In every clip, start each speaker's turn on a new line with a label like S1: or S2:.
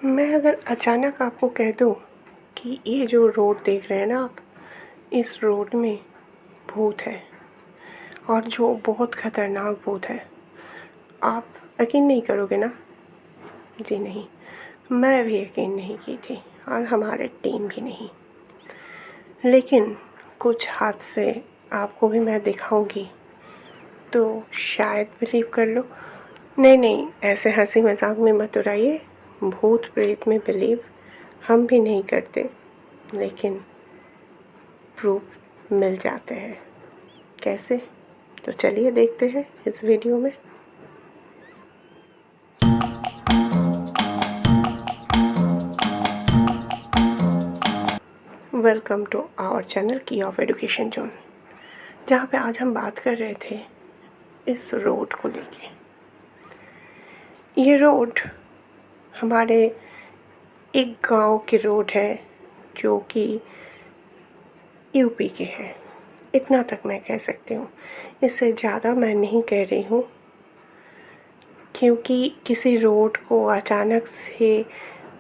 S1: मैं अगर अचानक आपको कह दूँ कि ये जो रोड देख रहे हैं ना आप, इस रोड में भूत है और जो बहुत ख़तरनाक भूत है। आप यकीन नहीं करोगे ना? जी नहीं, मैं भी यकीन नहीं की थी और हमारे टीम भी नहीं। लेकिन कुछ हादसे आपको भी मैं दिखाऊंगी तो शायद बिलीव कर लो। नहीं, ऐसे हंसी मजाक में मत उड़ाइए। भूत प्रेत में बिलीव हम भी नहीं करते, लेकिन प्रूफ मिल जाते हैं। कैसे? तो चलिए देखते हैं इस वीडियो में। वेलकम टू आवर चैनल की ऑफ एजुकेशन जोन, जहाँ पे आज हम बात कर रहे थे इस रोड को लेके। ये रोड हमारे एक गांव के रोड है जो कि यूपी के है। इतना तक मैं कह सकती हूँ, इससे ज़्यादा मैं नहीं कह रही हूँ, क्योंकि किसी रोड को अचानक से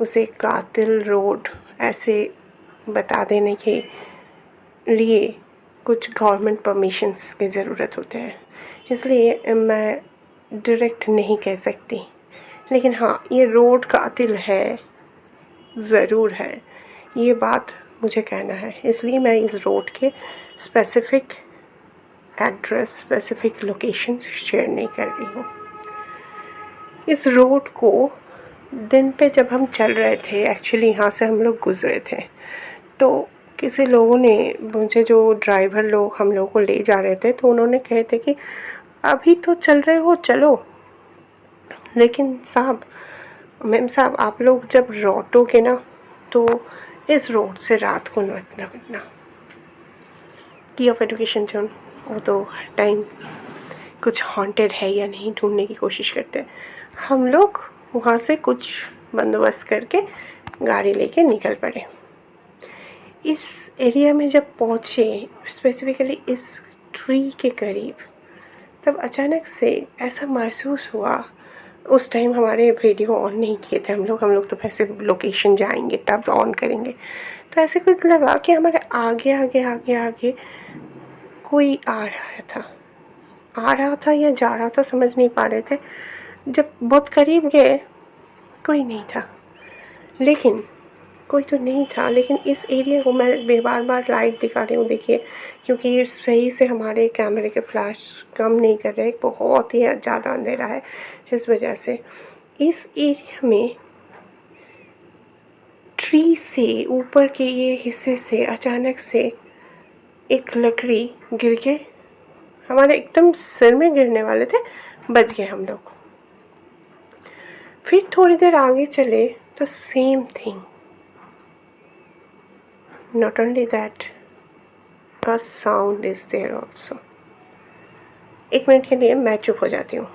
S1: उसे कातिल रोड ऐसे बता देने के लिए कुछ गवर्नमेंट परमिशंस की ज़रूरत होते हैं, इसलिए मैं डायरेक्ट नहीं कह सकती। लेकिन हाँ, ये रोड कातिल है, ज़रूर है, ये बात मुझे कहना है। इसलिए मैं इस रोड के specific address, specific location share नहीं कर रही हूँ। इस रोड को दिन पे जब हम चल रहे थे, एक्चुअली यहाँ से हम लोग गुज़रे थे, तो किसी लोगों ने मुझे, जो ड्राइवर लोग हम लोगों को ले जा रहे थे, तो उन्होंने कहे थे कि अभी तो चल रहे हो, चलो। लेकिन साहब, मैम साहब, आप लोग जब लौटोगे ना तो इस रोड से रात को मत लगना। की ऑफ एजुकेशन जोन वो तो हर टाइम कुछ हॉन्टेड है या नहीं ढूंढने की कोशिश करते हैं। हम लोग वहाँ से कुछ बंदोबस्त करके गाड़ी लेके निकल पड़े। इस एरिया में जब पहुँचे, स्पेसिफ़िकली इस ट्री के करीब, तब अचानक से ऐसा महसूस हुआ। उस टाइम हमारे वीडियो ऑन नहीं किए थे हम लोग तो वैसे लोकेशन जाएंगे तब ऑन करेंगे। तो ऐसे कुछ लगा कि हमारे आगे आगे आगे आगे कोई आ रहा था या जा रहा था, समझ नहीं पा रहे थे। जब बहुत करीब गए, कोई नहीं था। लेकिन कोई तो नहीं था, लेकिन इस एरिया को मैं बार बार लाइट दिखा रही हूँ, देखिए, क्योंकि सही से हमारे कैमरे के फ्लैश काम नहीं कर रहे, बहुत ही ज़्यादा अंधेरा है। इस वजह से इस एरिया में ट्री से ऊपर के ये हिस्से से अचानक से एक लकड़ी गिर के हमारे एकदम सिर में गिरने वाले थे। बच गए हम लोग। फिर थोड़ी देर आगे चले तो same thing. Not only that, a sound is there also. एक मिनट के लिए मैं चुप हो जाती हूँ।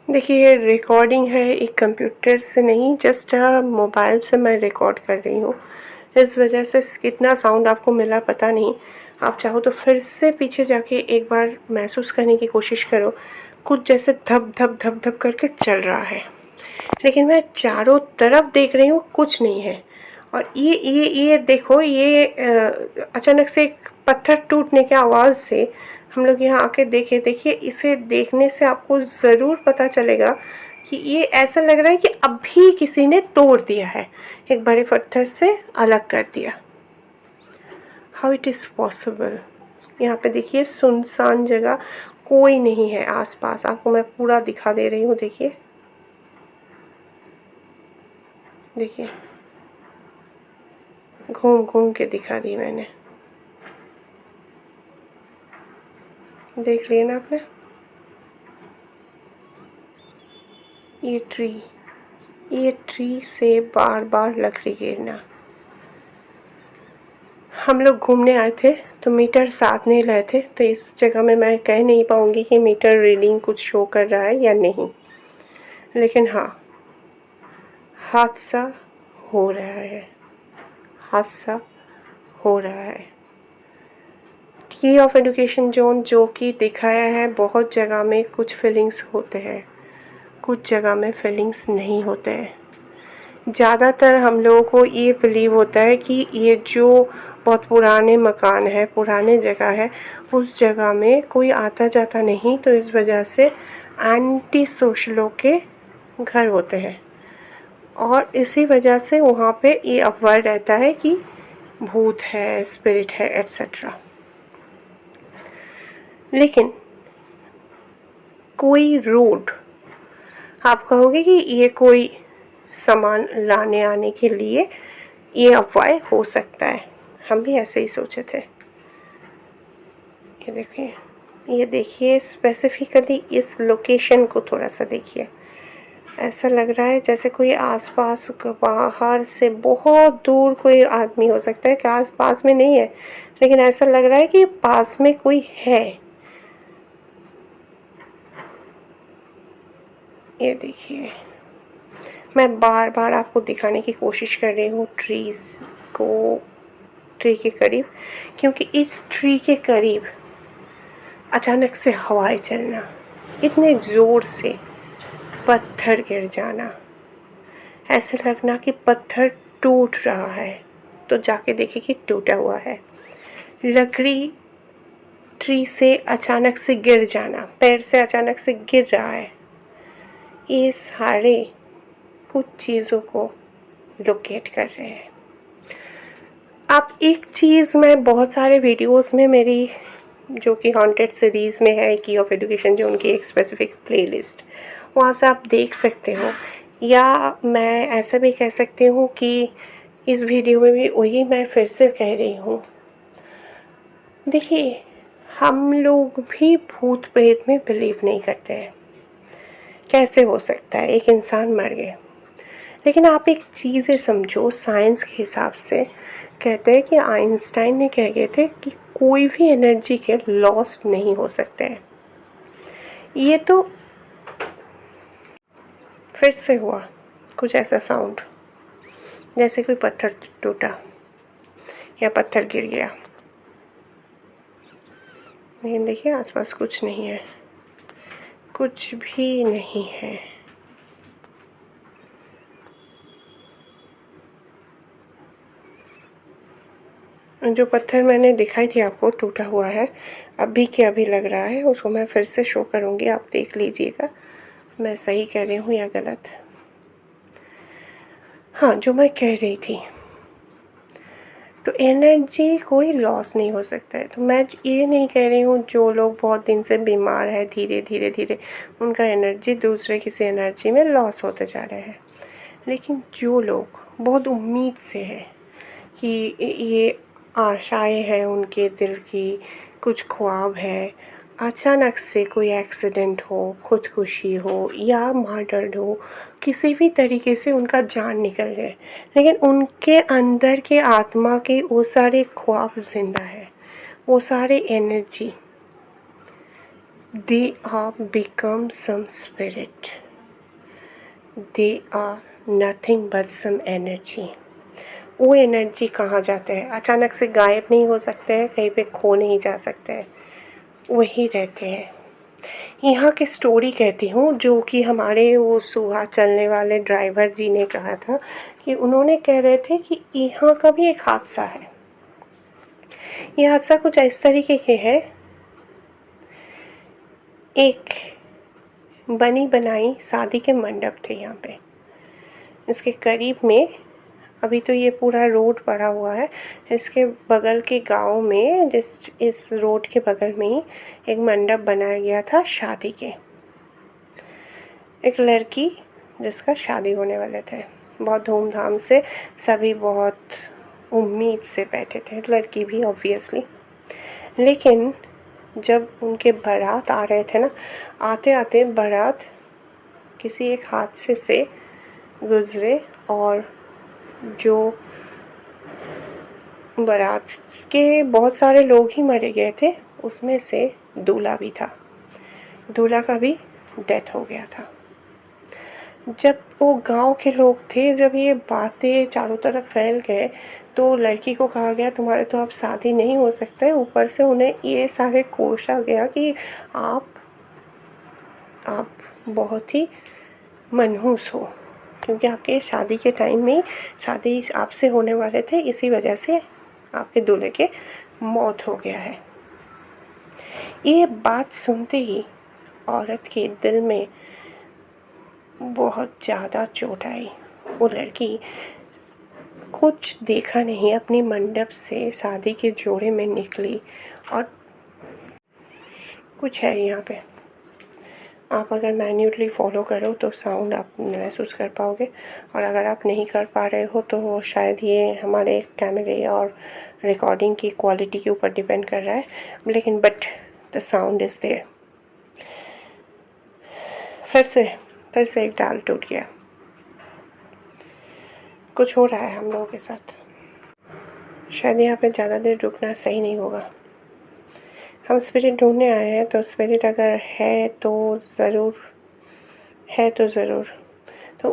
S1: देखिए, ये रिकॉर्डिंग है, एक कंप्यूटर से नहीं, जस्ट मोबाइल से मैं रिकॉर्ड कर रही हूँ। इस वजह से कितना साउंड आपको मिला पता नहीं। आप चाहो तो फिर से पीछे जाके एक बार महसूस करने की कोशिश करो। कुछ जैसे धप धप धप धप करके चल रहा है, लेकिन मैं चारों तरफ देख रही हूँ, कुछ नहीं है। और ये देखो, ये अचानक से एक पत्थर टूटने की आवाज़ से हम लोग यहाँ आके देखिए, इसे देखने से आपको ज़रूर पता चलेगा कि ये ऐसा लग रहा है कि अभी किसी ने तोड़ दिया है, एक बड़े पत्थर से अलग कर दिया। How it is possible? यहाँ पे देखिए, सुनसान जगह, कोई नहीं है आसपास। आपको मैं पूरा दिखा दे रही हूँ, देखिए देखिए, घूम घूम के दिखा दी मैंने। देख लिया ना आपने? ये ट्री से बार बार लकड़ी गिरना। हम लोग घूमने आए थे तो मीटर साथ नहीं लाए थे, तो इस जगह में मैं कह नहीं पाऊँगी कि मीटर रीडिंग कुछ शो कर रहा है या नहीं। लेकिन हाँ, हादसा हो रहा है, हादसा हो रहा है। की ऑफ एजुकेशन जोन जो कि दिखाया है, बहुत जगह में कुछ फीलिंग्स होते हैं, कुछ जगह में फीलिंग्स नहीं होते हैं। ज़्यादातर हम लोगों को ये बिलीव होता है कि ये जो बहुत पुराने मकान है, पुराने जगह है, उस जगह में कोई आता जाता नहीं, तो इस वजह से एंटी सोशलों के घर होते हैं और इसी वजह से वहाँ पे ये अफवाह रहता है कि भूत है, स्पिरिट है, एट्सेट्रा। लेकिन कोई रोड, आप कहोगे कि ये कोई सामान लाने आने के लिए ये अफवाह हो सकता है, हम भी ऐसे ही सोचे थे। ये देखिए स्पेसिफिकली इस लोकेशन को थोड़ा सा देखिए, ऐसा लग रहा है जैसे कोई आसपास बाहर से बहुत दूर कोई आदमी हो सकता है, कि आस पास में नहीं है, लेकिन ऐसा लग रहा है कि पास में कोई है। ये देखिए, मैं बार बार आपको दिखाने की कोशिश कर रही हूँ ट्रीज़ को, ट्री के करीब, क्योंकि इस ट्री के करीब अचानक से हवाएं चलना, इतने ज़ोर से पत्थर गिर जाना, ऐसे लगना कि पत्थर टूट रहा है, तो जाके देखे कि टूटा हुआ है। लकड़ी ट्री से अचानक से गिर जाना, पैर से अचानक से गिर रहा है, ये सारे कुछ चीज़ों को लोकेट कर रहे हैं। आप एक चीज़, मैं बहुत सारे वीडियोस में मेरी जो कि हॉन्टेड सीरीज़ में है की ऑफ एजुकेशन जो उनकी एक स्पेसिफिक प्लेलिस्ट, वहाँ से आप देख सकते हो, या मैं ऐसा भी कह सकती हूँ कि इस वीडियो में भी वही मैं फिर से कह रही हूँ। देखिए, हम लोग भी भूत प्रेत में बिलीव नहीं करते हैं। कैसे हो सकता है, एक इंसान मर गए, लेकिन आप एक चीज़ें समझो, साइंस के हिसाब से कहते हैं कि आइंस्टाइन ने कह गए थे कि कोई भी एनर्जी के लॉस्ट नहीं हो सकते हैं। ये तो फिर से हुआ कुछ ऐसा साउंड, जैसे कोई पत्थर टूटा या पत्थर गिर गया, लेकिन देखिए आसपास कुछ नहीं है, कुछ भी नहीं है। जो पत्थर मैंने दिखाई थी आपको टूटा हुआ है, अभी के अभी लग रहा है, उसको मैं फिर से शो करूँगी, आप देख लीजिएगा मैं सही कह रही हूँ या गलत। हाँ, जो मैं कह रही थी, तो एनर्जी कोई लॉस नहीं हो सकता है। तो मैं ये नहीं कह रही हूँ जो लोग बहुत दिन से बीमार है, धीरे धीरे धीरे उनका एनर्जी दूसरे किसी एनर्जी में लॉस होते जा रहे हैं, लेकिन जो लोग बहुत उम्मीद से है कि ये आशाएं हैं उनके दिल की, कुछ ख्वाब है, अचानक से कोई एक्सीडेंट हो, खुदकुशी हो या मर्डर हो, किसी भी तरीके से उनका जान निकल जाए, लेकिन उनके अंदर के आत्मा के वो सारे ख्वाब जिंदा है, वो सारे energy, they are become some spirit, they are nothing but some energy. वो एनर्जी कहाँ जाते हैं, अचानक से गायब नहीं हो सकते हैं, कहीं पे खो नहीं जा सकते हैं, वही रहते हैं। यहाँ की स्टोरी कहती हूँ, जो कि हमारे वो सुहा चलने वाले ड्राइवर जी ने कहा था, कि उन्होंने कह रहे थे कि यहाँ का भी एक हादसा है। ये हादसा कुछ इस तरीके के है, एक बनी बनाई शादी के मंडप थे यहाँ पे, इसके करीब में, अभी तो ये पूरा रोड पड़ा हुआ है, इसके बगल के गांव में, इस रोड के बगल में ही एक मंडप बनाया गया था शादी के। एक लड़की जिसका शादी होने वाले थे, बहुत धूमधाम से, सभी बहुत उम्मीद से बैठे थे, लड़की भी ऑब्वियसली। लेकिन जब उनके बारात आ रहे थे ना, आते आते बारात किसी एक हादसे से गुजरे, और जो बारात के बहुत सारे लोग ही मरे गए थे, उसमें से दूल्हा भी था, दूल्हा का भी डेथ हो गया था। जब वो गांव के लोग थे, जब ये बातें चारों तरफ फैल गए तो लड़की को कहा गया तुम्हारे तो अब शादी नहीं हो सकता है। ऊपर से उन्हें ये सारे कोसा गया कि आप बहुत ही मनहूस हो, क्योंकि आपके शादी के टाइम में शादी आपसे होने वाले थे, इसी वजह से आपके दूल्हे के मौत हो गया है। ये बात सुनते ही औरत के दिल में बहुत ज़्यादा चोट आई। वो लड़की कुछ देखा नहीं, अपनी मंडप से शादी के जोड़े में निकली। और कुछ है यहाँ पे, आप अगर मैन्युअली फॉलो करो तो साउंड आप महसूस कर पाओगे, और अगर आप नहीं कर पा रहे हो तो शायद ये हमारे कैमरे और रिकॉर्डिंग की क्वालिटी के ऊपर डिपेंड कर रहा है, लेकिन but the sound is there. फिर से एक डाल टूट गया। कुछ हो रहा है हम लोगों के साथ। शायद यहाँ पे ज़्यादा देर रुकना सही नहीं होगा। हम स्पिरिट ढूंढने आए हैं, तो स्पिरिट अगर है तो ज़रूर तो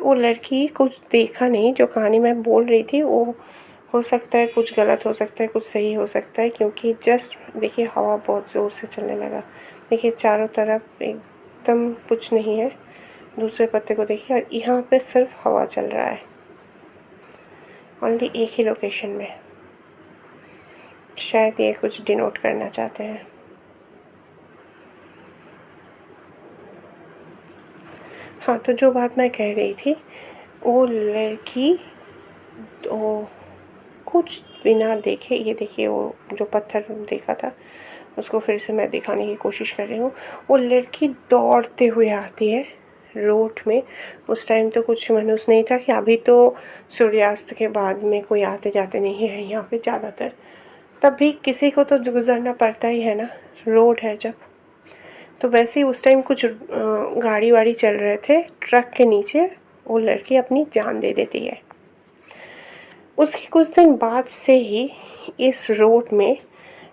S1: वो लड़की कुछ देखा नहीं। जो कहानी मैं बोल रही थी वो हो सकता है कुछ गलत हो सकता है, कुछ सही हो सकता है, क्योंकि जस्ट देखिए हवा बहुत ज़ोर से चलने लगा। देखिए चारों तरफ एकदम कुछ नहीं है। दूसरे पत्ते को देखिए, और यहाँ पे सिर्फ हवा चल रहा है, ओनली एक ही लोकेशन में। शायद ये कुछ डिनोट करना चाहते हैं। हाँ, तो जो बात मैं कह रही थी, वो लड़की तो कुछ बिना देखे, ये देखिए वो जो पत्थर देखा था उसको फिर से मैं दिखाने की कोशिश कर रही हूँ। वो लड़की दौड़ते हुए आती है रोड में। उस टाइम तो कुछ मनुष्य नहीं था कि अभी तो सूर्यास्त के बाद में कोई आते जाते नहीं है यहाँ पे ज़्यादातर, तब भी किसी को तो गुज़रना पड़ता ही है ना, रोड है जब। तो वैसे ही उस टाइम कुछ गाड़ी वाड़ी चल रहे थे, ट्रक के नीचे वो लड़की अपनी जान दे देती है। उसके कुछ दिन बाद से ही इस रोड में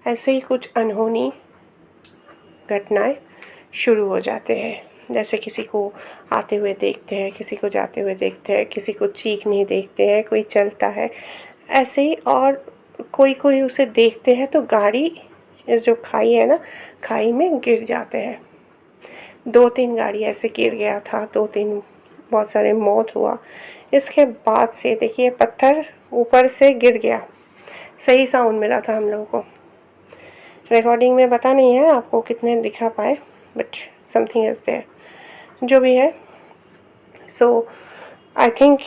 S1: ऐसे ही कुछ अनहोनी घटनाएं शुरू हो जाते हैं। जैसे किसी को आते हुए देखते हैं, किसी को जाते हुए देखते हैं, किसी को चीखने देखते हैं, कोई चलता है ऐसे ही, और कोई उसे देखते हैं तो गाड़ी जो खाई है ना, खाई में गिर जाते हैं। 2-3 गाड़ी ऐसे गिर गया था, 2-3 बहुत सारे मौत हुआ। इसके बाद से देखिए पत्थर ऊपर से गिर गया, सही साउंड मिला था हम लोगों को। रिकॉर्डिंग में पता नहीं है आपको कितने दिखा पाए, बट समथिंग इज़ देयर। जो भी है, सो आई थिंक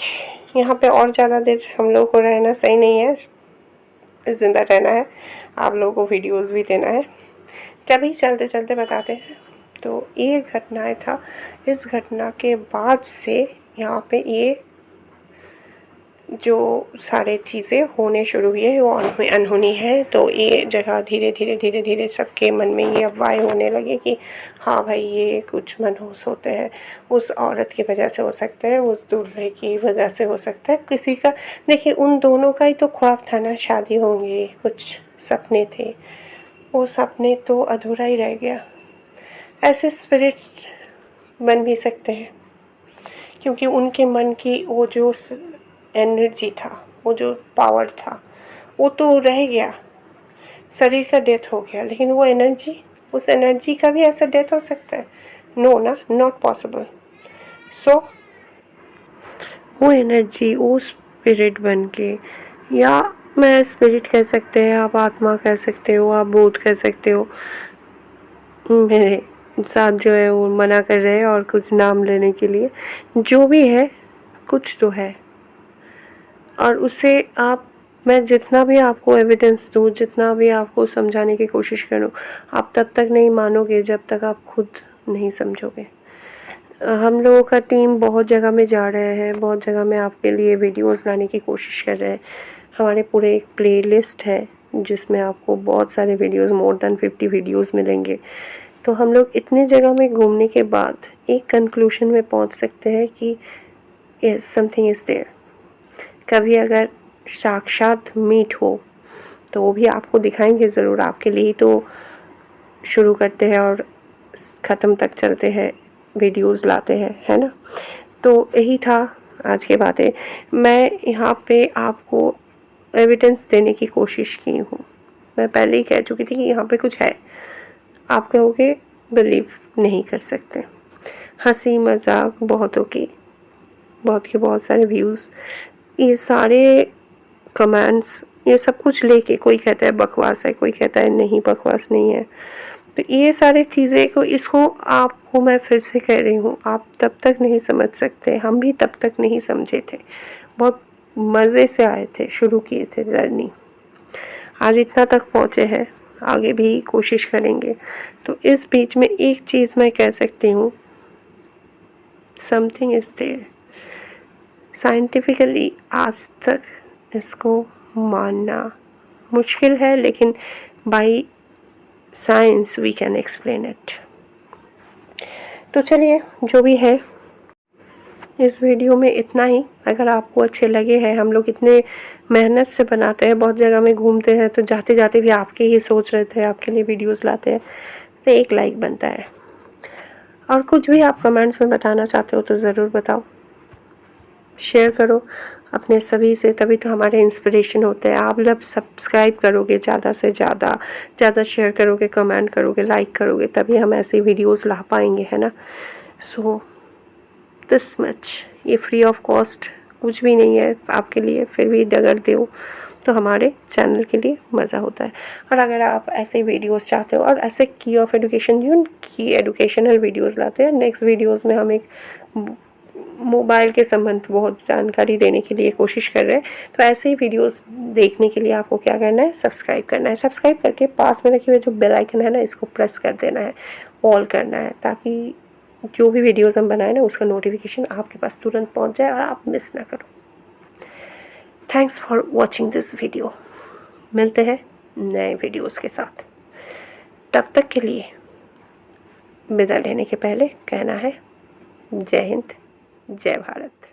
S1: यहाँ पे और ज़्यादा देर हम लोग को रहना सही नहीं है। ज़िंदा रहना है, आप लोगों को वीडियोस भी देना है। तभी चलते चलते बताते हैं। तो ये घटनाएं था। इस घटना के बाद से यहाँ पे ये जो सारे चीज़ें होने शुरू हुई है वो अनहोनी है। तो ये जगह धीरे धीरे सबके मन में ये अफवाहें होने लगे कि हाँ भाई ये कुछ मनहूस होते हैं। उस औरत की वजह से हो सकता है, उस दूल्हे की वजह से हो सकता है, किसी का। देखिए उन दोनों का ही तो ख्वाब था ना, शादी होंगी, कुछ सपने थे, वो सपने तो अधूरा ही रह गया। ऐसे स्पिरिट बन भी सकते हैं, क्योंकि उनके मन की वो जो एनर्जी था, वो जो पावर था, वो तो रह गया। शरीर का डेथ हो गया, लेकिन वो एनर्जी, उस एनर्जी का भी ऐसा डेथ हो सकता है? नो ना, नॉट पॉसिबल। सो वो एनर्जी, वो स्पिरिट बन के, या मैं स्पिरिट कह सकते हैं, आप आत्मा कह सकते हो, आप भूत कह सकते हो, मेरे साथ जो है वो मना कर रहे हैं और कुछ नाम लेने के लिए। जो भी है, कुछ तो है, और उसे मैं जितना भी आपको एविडेंस दूँ, जितना भी आपको समझाने की कोशिश करूँ, आप तब तक नहीं मानोगे जब तक आप खुद नहीं समझोगे। हम लोगों का टीम बहुत जगह में जा रहे हैं, बहुत जगह में आपके लिए वीडियोस लाने की कोशिश कर रहे हैं। हमारे पूरे एक प्लेलिस्ट है जिसमें आपको बहुत सारे वीडियोस, मोर देन 50 वीडियोस मिलेंगे। तो हम लोग इतनी जगह में घूमने के बाद एक कंक्लूजन में पहुंच सकते हैं कि यस, समथिंग इज़ देयर। कभी अगर साक्षात मीट हो तो वो भी आपको दिखाएंगे ज़रूर। आपके लिए तो शुरू करते हैं और ख़त्म तक चलते हैं वीडियोस लाते हैं, है ना। तो यही था आज की बातें। मैं यहाँ पे आपको एविडेंस देने की कोशिश की हूँ। मैं पहले ही कह चुकी थी कि यहाँ पे कुछ है, आप कहोगे बिलीव नहीं कर सकते। हंसी मजाक बहुतों की, बहुत सारे व्यूज़, ये सारे कमेंट्स, ये सब कुछ लेके कोई कहता है बकवास है, कोई कहता है नहीं बकवास नहीं है। तो ये सारी चीज़ें को, इसको आपको मैं फिर से कह रही हूँ, आप तब तक नहीं समझ सकते, हम भी तब तक नहीं समझे थे। बहुत मज़े से आए थे, शुरू किए थे जर्नी, आज इतना तक पहुँचे हैं, आगे भी कोशिश करेंगे। तो इस बीच में एक चीज़ मैं कह सकती हूँ, समथिंग इज़ देयर। साइंटिफिकली आज तक इसको मानना मुश्किल है, लेकिन by science we can explain it. तो चलिए, जो भी है इस वीडियो में इतना ही। अगर आपको अच्छे लगे हैं, हम लोग इतने मेहनत से बनाते हैं, बहुत जगह में घूमते हैं, तो जाते जाते भी आपके ही सोच रहे थे, आपके लिए वीडियोस लाते हैं, तो एक लाइक बनता है। और कुछ भी आप कमेंट्स में बताना चाहते हो तो ज़रूर बताओ, शेयर करो अपने सभी से, तभी तो हमारे इंस्पिरेशन होते हैं। आप जब सब्सक्राइब करोगे, ज़्यादा से ज़्यादा शेयर करोगे, कमेंट करोगे, लाइक करोगे, तभी हम ऐसे वीडियोस ला पाएंगे, है ना। सो दिस मच, ये फ्री ऑफ कॉस्ट कुछ भी नहीं है आपके लिए, फिर भी अगर दो तो हमारे चैनल के लिए मज़ा होता है। और अगर आप ऐसे वीडियोस चाहते हो और ऐसे की ऑफ एजुकेशन, जो की एजुकेशनल वीडियोस लाते हैं, नेक्स्ट वीडियोस में हम एक मोबाइल के संबंध बहुत जानकारी देने के लिए कोशिश कर रहे हैं। तो ऐसे ही वीडियोस देखने के लिए आपको क्या करना है, सब्सक्राइब करना है। सब्सक्राइब करके पास में रखे हुए जो बेल आइकन है ना, इसको प्रेस कर देना है, ऑल करना है, ताकि जो भी वीडियोस हम बनाए ना, उसका नोटिफिकेशन आपके पास तुरंत पहुंच जाए और आप मिस ना करो। Thanks for watching this video. मिलते हैं नए वीडियोस के साथ। तब तक के लिए विदा लेने के पहले कहना है, जय हिंद, जय भारत।